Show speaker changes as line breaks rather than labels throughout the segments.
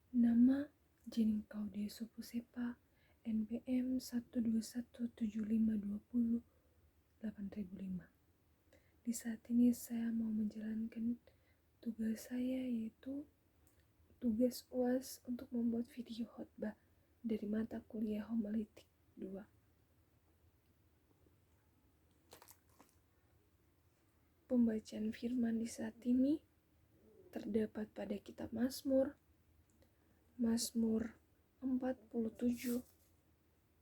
Nama Jening Kaude Sopusepa NPM 12175208005. Di saat ini saya mau menjalankan tugas saya, yaitu tugas UAS untuk membuat video khotbah dari mata kuliah Homiletik 2. Pembacaan firman di saat ini terdapat pada kitab Mazmur 47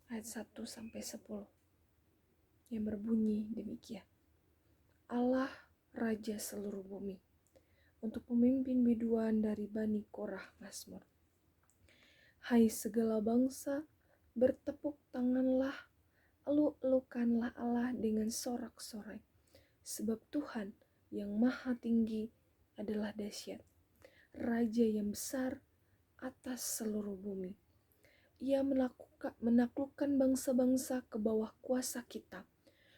ayat 1-10 yang berbunyi demikian. Allah Raja seluruh bumi. Untuk pemimpin biduan dari Bani Korah, Mazmur. Hai segala bangsa, bertepuk tanganlah, eluk-elukanlah Allah dengan sorak-sorai. Sebab Tuhan yang maha tinggi adalah dahsyat, Raja yang besar atas seluruh bumi. Ia menaklukkan bangsa-bangsa ke bawah kuasa kita,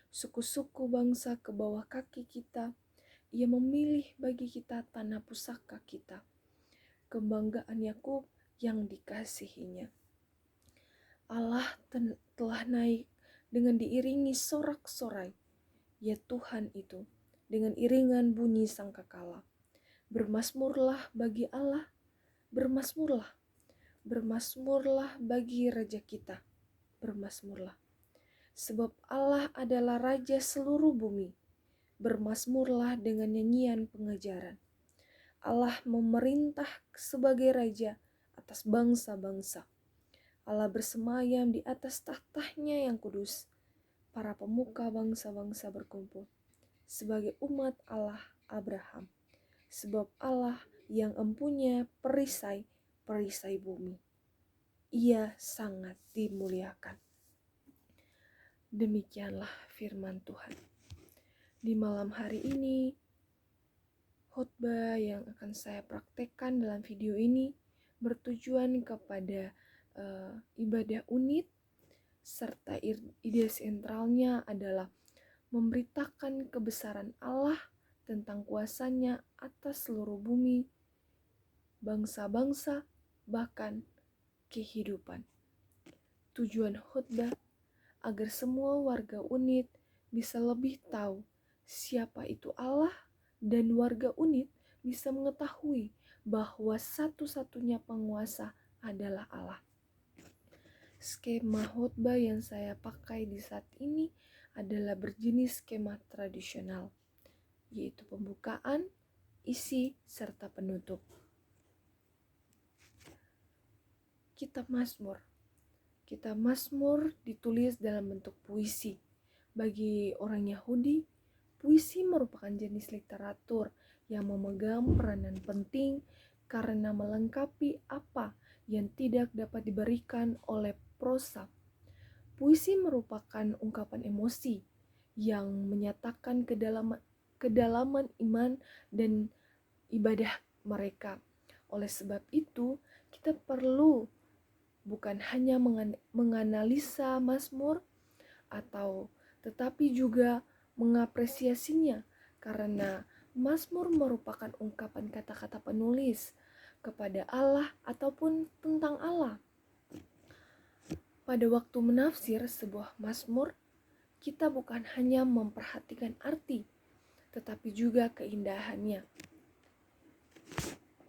suku-suku bangsa ke bawah kaki kita. Ia memilih bagi kita tanah pusaka kita, kebanggaan Yakub yang dikasihinya. Allah telah naik dengan diiringi sorak-sorai, ya Tuhan itu, dengan iringan bunyi sangkakala. Bermasmurlah bagi Allah, bermasmurlah, bermasmurlah bagi Raja kita, bermasmurlah. Sebab Allah adalah Raja seluruh bumi, bermasmurlah dengan nyanyian pengajaran. Allah memerintah sebagai Raja atas bangsa-bangsa. Allah bersemayam di atas tahtanya yang kudus. Para pemuka bangsa-bangsa berkumpul sebagai umat Allah Abraham. Sebab Allah yang empunya perisai bumi, Ia sangat dimuliakan. Demikianlah firman Tuhan. Di malam hari ini, khotbah yang akan saya praktekkan dalam video ini bertujuan kepada ibadah unit, serta ide sentralnya adalah memberitakan kebesaran Allah tentang kuasanya atas seluruh bumi, bangsa-bangsa, bahkan kehidupan. Tujuan khotbah agar semua warga unit bisa lebih tahu siapa itu Allah, dan warga unit bisa mengetahui bahwa satu-satunya penguasa adalah Allah. Skema khotbah yang saya pakai di saat ini adalah berjenis skema tradisional, yaitu pembukaan, isi, serta penutup. Kitab Mazmur. Kitab Mazmur ditulis dalam bentuk puisi. Bagi orang Yahudi, puisi merupakan jenis literatur yang memegang peranan penting karena melengkapi apa yang tidak dapat diberikan oleh prosa. Puisi merupakan ungkapan emosi yang menyatakan kedalaman iman dan ibadah mereka. Oleh sebab itu, kita perlu bukan hanya menganalisa Mazmur tetapi juga mengapresiasinya, karena Mazmur merupakan ungkapan kata-kata penulis kepada Allah ataupun tentang Allah. Pada waktu menafsir sebuah Mazmur, kita bukan hanya memperhatikan arti, tetapi juga keindahannya.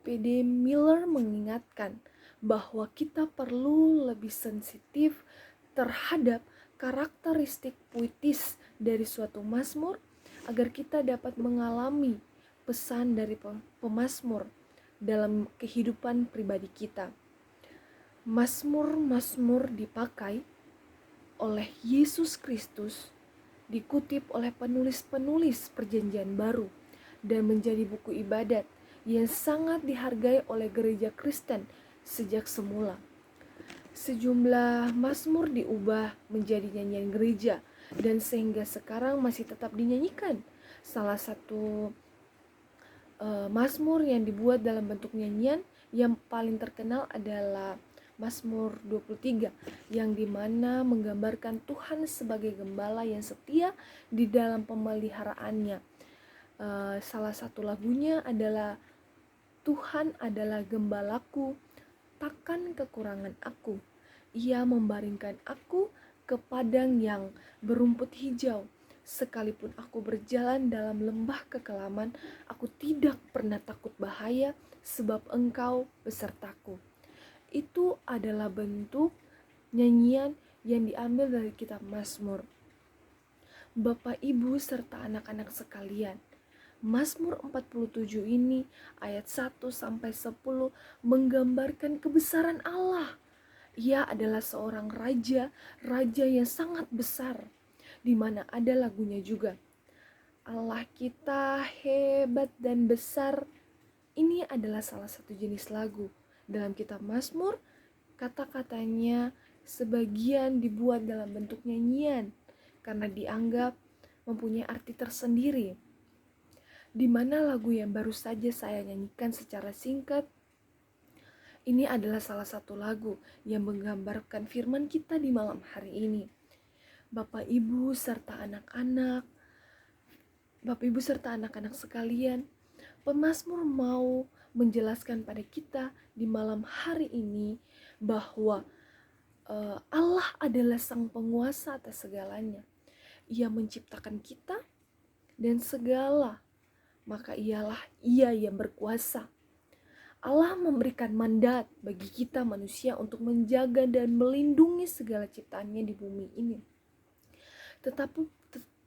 P.D. Miller mengingatkan bahwa kita perlu lebih sensitif terhadap karakteristik puitis dari suatu mazmur agar kita dapat mengalami pesan dari pemazmur dalam kehidupan pribadi kita. Mazmur-mazmur dipakai oleh Yesus Kristus, dikutip oleh penulis-penulis Perjanjian Baru, dan menjadi buku ibadat yang sangat dihargai oleh gereja Kristen sejak semula. Sejumlah mazmur diubah menjadi nyanyian gereja dan sehingga sekarang masih tetap dinyanyikan. Salah satu mazmur yang dibuat dalam bentuk nyanyian yang paling terkenal adalah Mazmur 23, yang dimana menggambarkan Tuhan sebagai gembala yang setia di dalam pemeliharaannya. Salah satu lagunya adalah Tuhan adalah gembalaku, meratakan kekurangan aku. Ia membaringkan aku ke padang yang berumput hijau. Sekalipun aku berjalan dalam lembah kekelaman, aku tidak pernah takut bahaya, sebab Engkau besertaku. Itu adalah bentuk nyanyian yang diambil dari kitab Mazmur. Bapak, Ibu, serta anak-anak sekalian, Mazmur 47 ini ayat 1-10 menggambarkan kebesaran Allah. Ia adalah seorang raja yang sangat besar, di mana ada lagunya juga. Allah kita hebat dan besar. Ini adalah salah satu jenis lagu. Dalam kitab Mazmur, kata-katanya sebagian dibuat dalam bentuk nyanyian karena dianggap mempunyai arti tersendiri. Di mana lagu yang baru saja saya nyanyikan secara singkat, ini adalah salah satu lagu yang menggambarkan firman kita di malam hari ini. Bapak Ibu serta anak-anak sekalian, pemazmur mau menjelaskan pada kita di malam hari ini bahwa Allah adalah sang penguasa atas segalanya. Ia menciptakan kita dan segala, maka Ia yang berkuasa. Allah memberikan mandat bagi kita manusia untuk menjaga dan melindungi segala ciptaannya di bumi ini.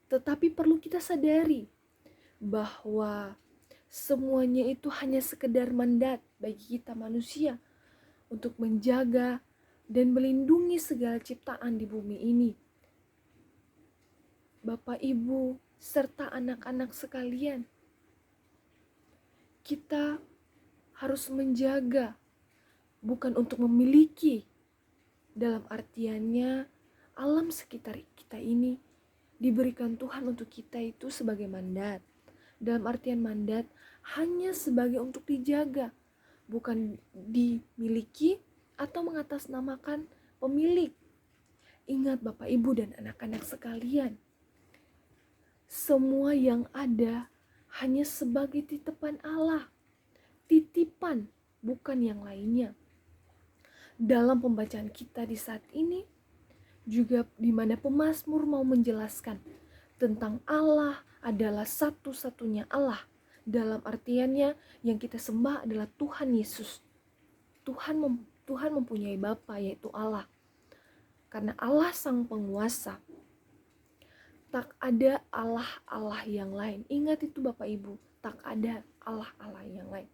Tetapi perlu kita sadari bahwa semuanya itu hanya sekedar mandat bagi kita manusia untuk menjaga dan melindungi segala ciptaan di bumi ini. Bapak, Ibu, serta anak-anak sekalian, kita harus menjaga, bukan untuk memiliki. Dalam artiannya, alam sekitar kita ini diberikan Tuhan untuk kita itu sebagai mandat. Dalam artian mandat hanya sebagai untuk dijaga, bukan dimiliki atau mengatasnamakan pemilik. Ingat Bapak, Ibu, dan anak-anak sekalian, semua yang ada hanya sebagai titipan Allah. Titipan, bukan yang lainnya. Dalam pembacaan kita di saat ini, juga di mana pemazmur mau menjelaskan tentang Allah adalah satu-satunya Allah. Dalam artiannya yang kita sembah adalah Tuhan Yesus. Tuhan mempunyai Bapa, yaitu Allah. Karena Allah sang penguasa, tak ada Allah yang lain. Ingat itu Bapak Ibu, tak ada Allah yang lain.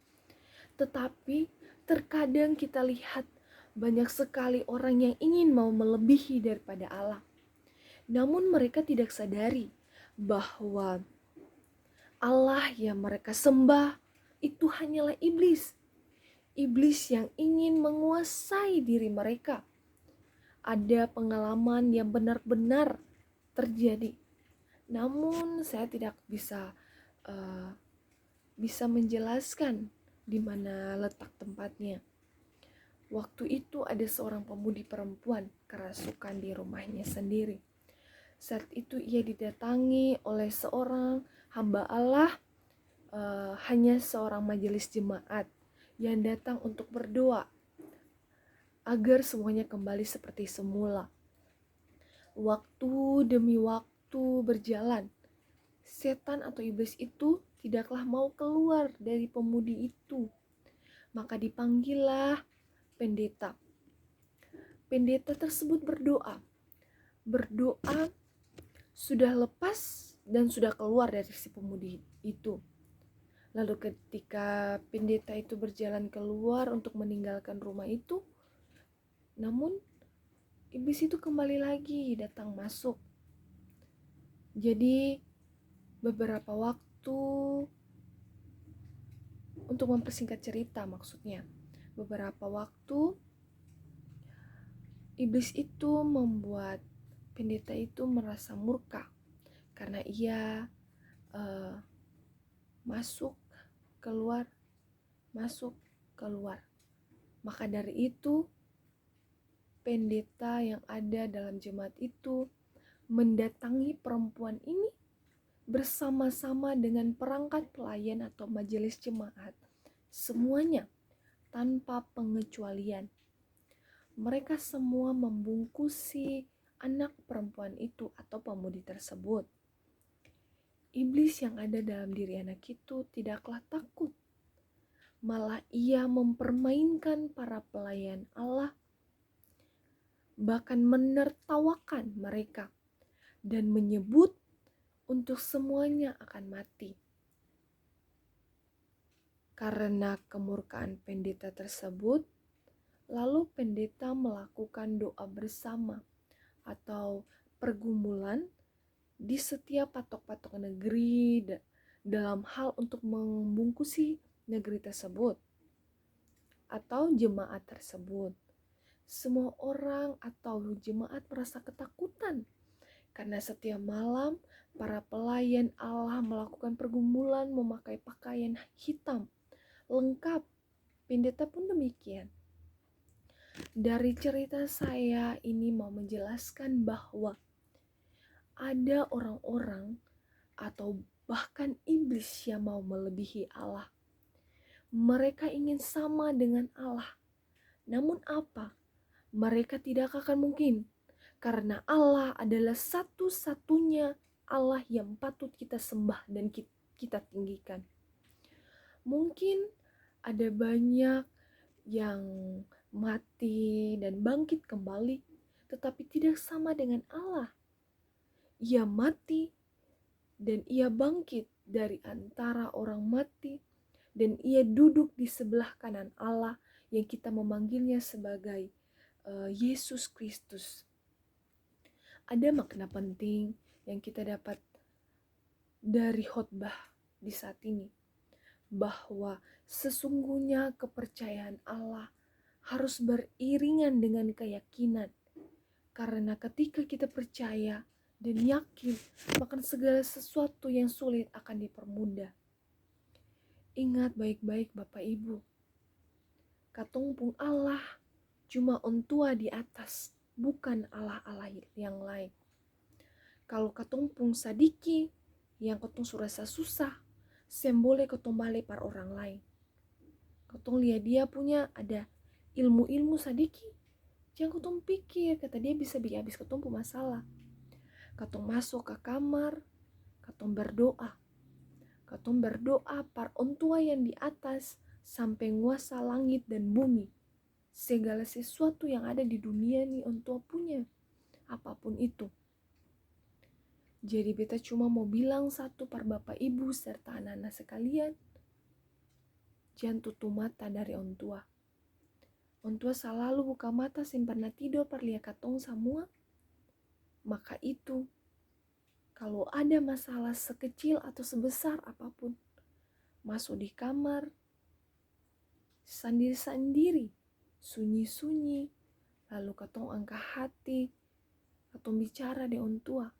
Tetapi terkadang kita lihat banyak sekali orang yang ingin mau melebihi daripada Allah. Namun mereka tidak sadari bahwa Allah yang mereka sembah itu hanyalah iblis. Iblis yang ingin menguasai diri mereka. Ada pengalaman yang benar-benar terjadi. Namun saya tidak bisa menjelaskan di mana letak tempatnya. Waktu itu ada seorang pemudi perempuan kerasukan di rumahnya sendiri. Saat itu ia didatangi oleh seorang hamba Allah, hanya seorang majelis jemaat yang datang untuk berdoa agar semuanya kembali seperti semula. Waktu demi waktu berjalan, setan atau iblis itu tidaklah mau keluar dari pemudi itu. Maka dipanggillah pendeta. Pendeta tersebut berdoa sudah lepas dan sudah keluar dari si pemudi itu. Lalu ketika pendeta itu berjalan keluar untuk meninggalkan rumah itu, namun iblis itu kembali lagi datang masuk. Jadi beberapa waktu, untuk mempersingkat cerita maksudnya, beberapa waktu iblis itu membuat pendeta itu merasa murka karena ia masuk keluar. Maka dari itu pendeta yang ada dalam jemaat itu mendatangi perempuan ini bersama-sama dengan perangkat pelayan atau majelis jemaat semuanya. tanpa pengecualian. Mereka semua membungkusi anak perempuan itu atau pemudi tersebut. Iblis yang ada dalam diri anak itu tidaklah takut. Malah ia mempermainkan para pelayan Allah, bahkan menertawakan mereka dan menyebut untuk semuanya akan mati. Karena kemurkaan pendeta tersebut, lalu pendeta melakukan doa bersama atau pergumulan di setiap patok-patok negeri dalam hal untuk membungkusi negeri tersebut atau jemaat tersebut. Semua orang atau jemaat merasa ketakutan karena setiap malam para pelayan Allah melakukan pergumulan memakai pakaian hitam lengkap. Pendeta pun demikian. Dari cerita saya ini mau menjelaskan bahwa ada orang-orang atau bahkan iblis yang mau melebihi Allah. Mereka ingin sama dengan Allah. Namun apa? Mereka tidak akan mungkin. Karena Allah adalah satu-satunya Allah yang patut kita sembah dan kita tinggikan. Mungkin ada banyak yang mati dan bangkit kembali, tetapi tidak sama dengan Allah. Ia mati dan ia bangkit dari antara orang mati dan ia duduk di sebelah kanan Allah yang kita memanggilnya sebagai Yesus Kristus. Ada makna penting yang kita dapat dari khotbah di saat ini, bahwa sesungguhnya kepercayaan Allah harus beriringan dengan keyakinan. Karena ketika kita percaya dan yakin, maka segala sesuatu yang sulit akan dipermudah. Ingat baik-baik Bapak Ibu, katumpung Allah cuma ontua di atas, bukan Allah-Allah yang lain. Kalau katumpung sadiki, yang katong surasa susah, boleh katong balik par orang lain. Katong lihat dia punya ada ilmu-ilmu sadiki, jangan katong pikir kata dia bisa bikin habis katong punya masalah. Katong masuk ke kamar, katong berdoa. Katong berdoa par ontua yang di atas sampai nguasa langit dan bumi. Segala sesuatu yang ada di dunia nih ontua punya, apapun itu. Jadi beta cuma mau bilang satu par Bapak Ibu serta anak-anak sekalian, jangan tutup mata dari ontua. Ontua selalu buka mata sem pernah tidur par lihat katong semua. Maka itu, kalau ada masalah sekecil atau sebesar apapun, masuk di kamar, sendiri-sendiri, sunyi-sunyi, lalu katong angkat hati, katong bicara dengan Tuhan.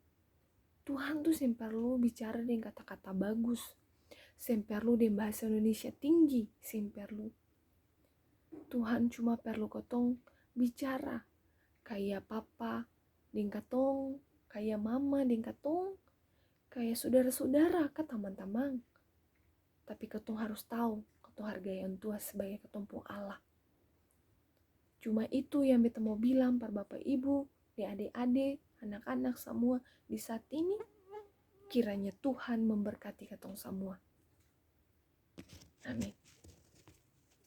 Tuhan tuh sem perlu bicara dengan kata-kata bagus, sem perlu dengan bahasa Indonesia tinggi, sem perlu. Tuhan cuma perlu katong bicara kayak papa dengan katong, kayak mama dengan katong, kayak saudara-saudara ke teman-teman. Tapi katong harus tahu, katong hargai orang tua sebagai katong pun Allah. Cuma itu yang beta mau bilang par Bapak Ibu, adik-adik, anak-anak semua di saat ini. Kiranya Tuhan memberkati katong semua. Amin.